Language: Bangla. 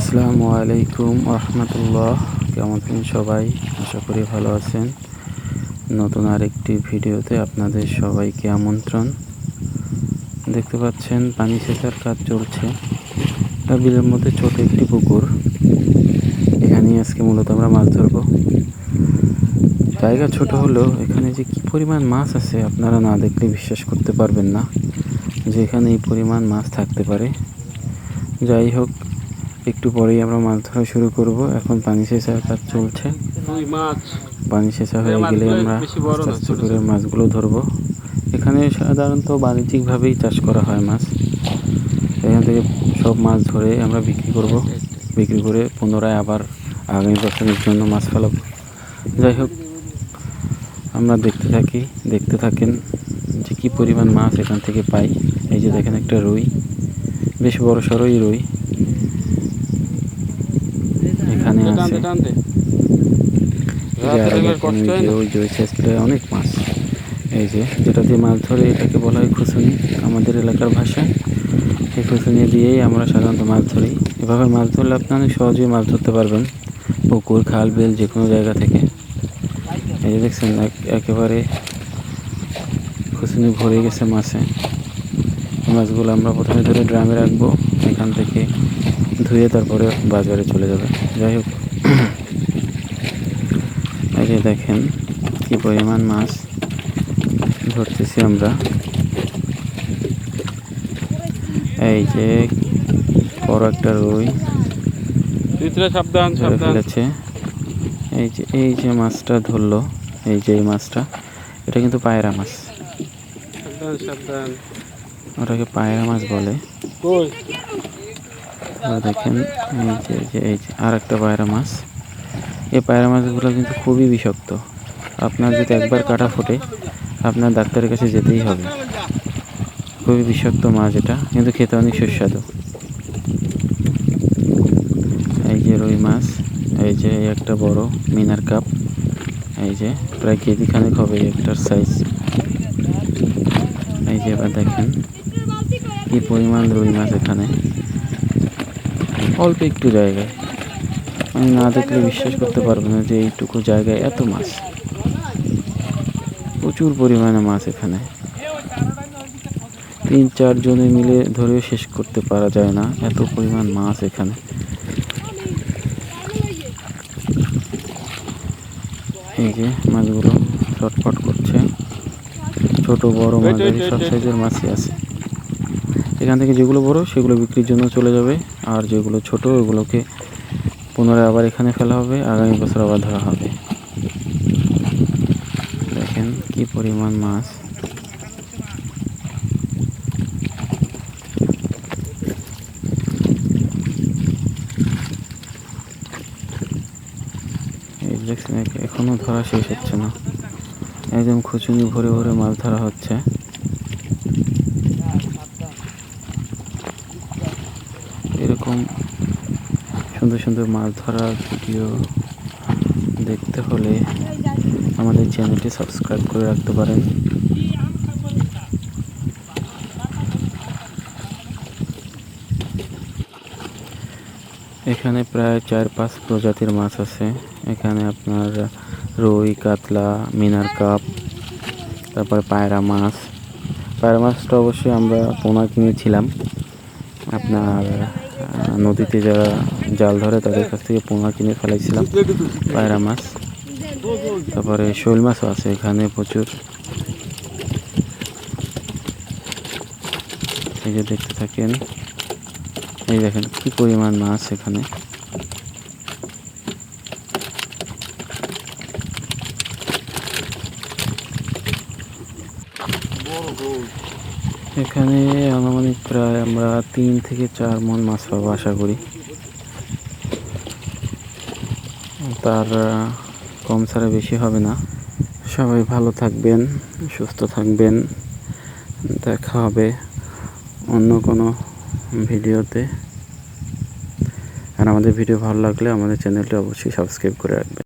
আসসালামু আলাইকুম রহমতুল্লাহ। কেমন আছেন সবাই? আশা করি ভালো আছেন। নতুন আরেকটি ভিডিওতে আপনাদের সবাইকে আমন্ত্রণ। দেখতে পাচ্ছেন পানি সেচার কাজ চলছে। এটা বিলের মধ্যে ছোট একটি পুকুর। এখানে আজকে মূলত আমরা মাছ ধরবো। জায়গা ছোট হলেও এখানে যে কি পরিমাণ মাছ আছে আপনারা না দেখলে বিশ্বাস করতে পারবেন না যে এখানে এই পরিমাণ মাছ থাকতে পারে। যাই হোক, একটু পরেই আমরা মাছ ধরা শুরু করব। এখন পানি সেচার কাজ চলছে। পানি সেচা হয়ে গেলে আমরা আস্তে আস্তে করে মাছগুলো ধরবো। এখানে সাধারণত বাণিজ্যিকভাবেই চাষ করা হয় মাছ। এখান থেকে সব মাছ ধরে আমরা বিক্রি করব। বিক্রি করে পুনরায় আবার আগামী বছরের জন্য মাছ ফেলাবো। যাই হোক, আমরা দেখতে থাকেন যে কী পরিমাণ মাছ এখান থেকে পাই। এই যে দেখেন একটা রুই, বেশ বড় সড়ই রুই এখানে আছে। অনেক মাছ। এই যে যেটা দিয়ে মাছ ধরে এটাকে বলা হয় খুসুনি আমাদের এলাকার ভাষায়। এই খুসুনি দিয়েই আমরা সাধারণত মাছ ধরি। এভাবে মাছ ধরলে আপনি অনেক সহজেই মাছ ধরতে পারবেন, পুকুর, খাল, বিল, যে কোনো জায়গা থেকে। এই যে দেখছেন একেবারে খুসুনি ভরে গেছে মাছে। মাছগুলো আমরা প্রথমে ধরে ড্রামে রাখবো, এখান থেকে ধুয়ে তারপরে বাজারে চলে যাবে। যাই হোক, এই যে দেখেন কি পরিমাণ মাছ ধরতেছি আমরা। এই যে বড় একটা রুই ধরে ফেলেছে। এই যে মাছটা ধরলো, এই যে এই মাছটা, এটা কিন্তু পায়রা মাছ। ওটাকে পায়রা মাছ বলে। দেখেন এই যে আর একটা পায়রা মাছ। এই পায়রা মাছগুলো কিন্তু খুবই বিষাক্ত। আপনার যদি একবার কাটা ফোটে আপনার ডাক্তারের কাছে যেতেই হবে। খুবই বিষাক্ত মাছ এটা, কিন্তু খেতে অনেক সুস্বাদু। এই যে রুই মাছ, এই যে একটা বড় মিনার কাপ, এই যে প্রায় কেজি খানেক হবে একটার সাইজ। এই যে এবার দেখেন কি পরিমাণ রুই মাছ এখানে, অল্প একটু জায়গায়। আমি না দেখলে বিশ্বাস করতে পারবো না যে এইটুকু জায়গায় এত মাছ। প্রচুর পরিমাণে মাছ এখানে। 3-4 জনে মিলে ধরেও শেষ করতে পারা যায় না, এত পরিমাণ মাছ এখানে। এই যে মাছগুলো ছটফট করছে। ছোট বড় মাঝারি সব সাইজের মাছই আছে এখান থেকে। যেগুলো বড় সেগুলো বিক্রির জন্য চলে যাবে, আর যেগুলো ছোট ওগুলোকে পুনরায় আবার এখানে ফেলা হবে, আগামী বছর আবার ধরা হবে। দেখেন কি পরিমাণ মাছ। এই দেখছেন এখনো ধরা শেষ হচ্ছে না, একদম খুচুনি ভরে ভরে মাছ ধরা হচ্ছে। এরকম সুন্দর সুন্দর মাছ ধরার ভিডিও দেখতে হলে আমাদের চ্যানেলটি সাবস্ক্রাইব করে রাখতে পারেন। এখানে প্রায় 4-5 প্রজাতির মাছ আছে। এখানে আপনার রুই, কাতলা, মিনার কাপ, তারপরে পায়রা মাছ। পায়রা মাছটা অবশ্যই আমরা পোনা কিনেছিলাম। আপনার নদীতে যারা জাল ধরে তাদের কাছ থেকে পোনা কিনে ফেলাইছিলাম পায়রা মাছ। তারপরে শোল মাছও আছে এখানে প্রচুর। এই যে দেখতে থাকেন, এই দেখেন কি পরিমাণ মাছ এখানে। এখানে আনুমানিক প্রায় আমরা 3 থেকে 4 মণ মাছ পাবো আশা করি। তার কম ছাড়া বেশি হবে না। সবাই ভালো থাকবেন, সুস্থ থাকবেন। দেখা হবে অন্য কোনো ভিডিওতে। আর আমাদের ভিডিও ভালো লাগলে আমাদের চ্যানেলটি অবশ্যই সাবস্ক্রাইব করে রাখবেন।